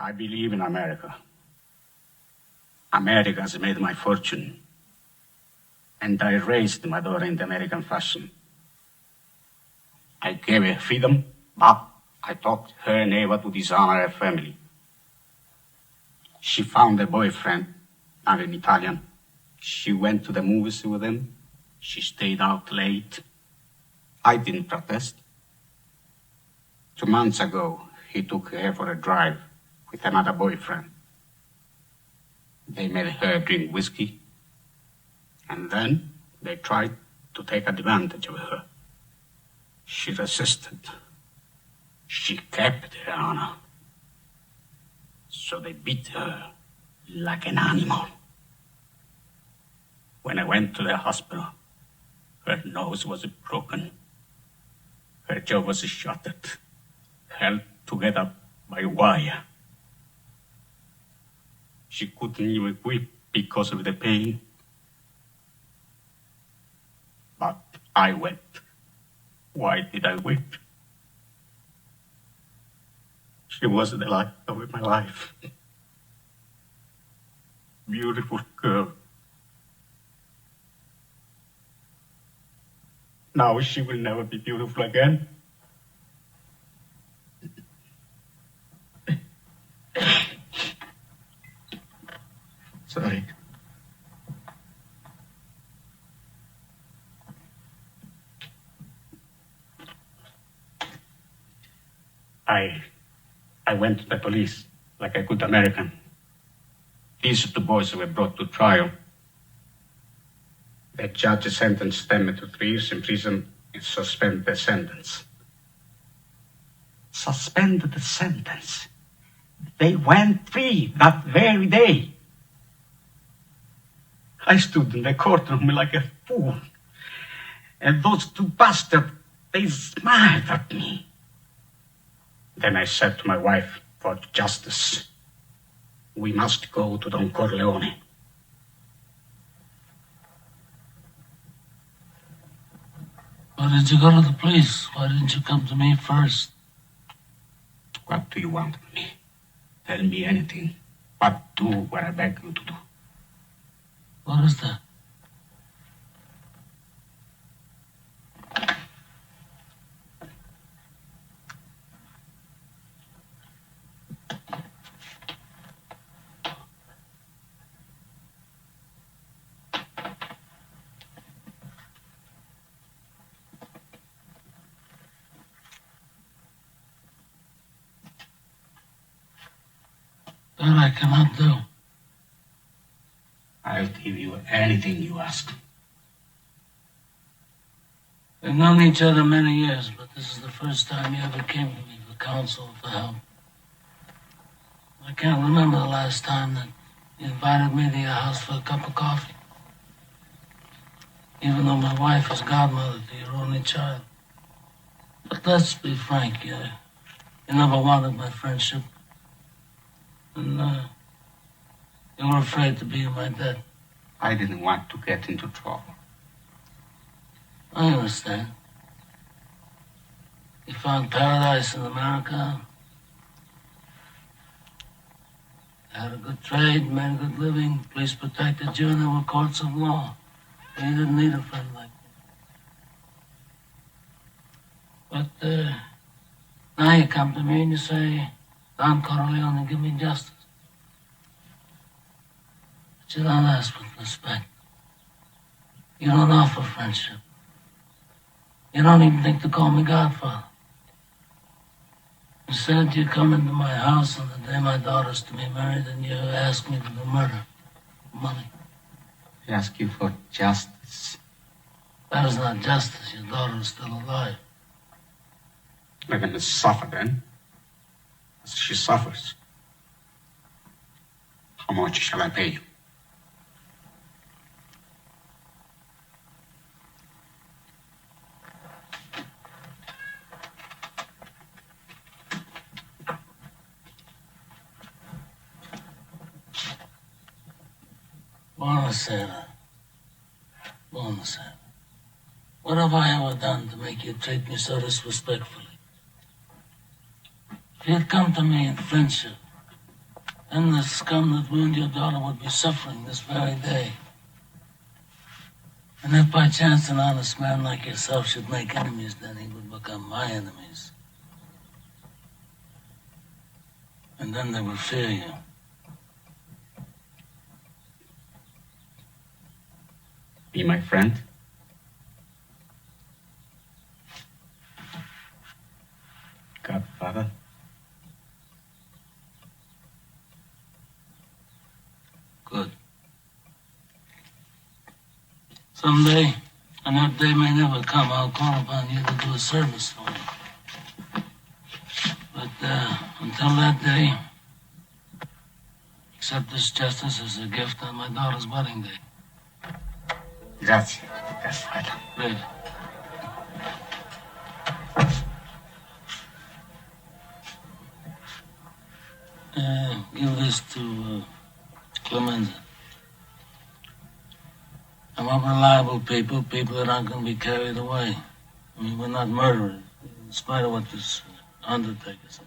I believe in America. America has made my fortune. And I raised my daughter in the American fashion. I gave her freedom, but I taught her never to dishonor her family. She found a boyfriend, an Italian. She went to the movies with him. She stayed out late. I didn't protest. 2 months ago, he took her for a drive with another boyfriend. They made her drink whiskey, and then they tried to take advantage of her. She resisted. She kept her honor. So they beat her like an animal. When I went to the hospital, her nose was broken. Her jaw was shattered, held together by wire. She couldn't even weep because of the pain. But I wept. Why did I weep? She was the light of my life. Beautiful girl. Now she will never be beautiful again. Sorry. I went to the police like a good American. These 2 boys were brought to trial. The judge sentenced them to 3 years in prison and suspended the sentence. Suspended the sentence? They went free that very day. I stood in the courtroom like a fool. And those 2 bastards, they smiled at me. Then I said to my wife, for justice, we must go to Don Corleone. Why did you go to the police? Why didn't you come to me first? What do you want of me? Tell me anything, but do what I beg you to do. What is that? That I cannot do. I'll give you anything you ask. We've known each other many years, but this is the first time you ever came to me for counsel, for help. I can't remember the last time that you invited me to your house for a cup of coffee. Even though my wife is godmother to your only child. But let's be frank, you never wanted my friendship. And you were afraid to be in my debt. I didn't want to get into trouble. I understand. You found paradise in America. You had a good trade, made a good living. Police protected you, and there were courts of law. And you didn't need a friend like me. But now you come to me and you say, Don Corleone, give me justice. But you don't ask with respect. You don't offer friendship. You don't even think to call me Godfather. Instead, you come into my house on the day my daughter's to be married and you ask me to do murder. Money. I ask you for justice. That is not justice. Your daughter is still alive. Let him suffer then. As she suffers. How much shall I pay you? Buonasera. Buonasera. What have I ever done to make you treat me so disrespectfully? If you'd come to me in friendship, then the scum that ruined your daughter would be suffering this very day. And if by chance an honest man like yourself should make enemies, then he would become my enemies. And then they would fear you. Be my friend? Godfather? Good. Someday, and that day may never come, I'll call upon you to do a service for me. But until that day, accept this justice as a gift on my daughter's wedding day. Grazie, Godfather. Great. Give this to Clemenza. I want reliable people that aren't going to be carried away. I mean, we're not murderers, in spite of what this undertaker said.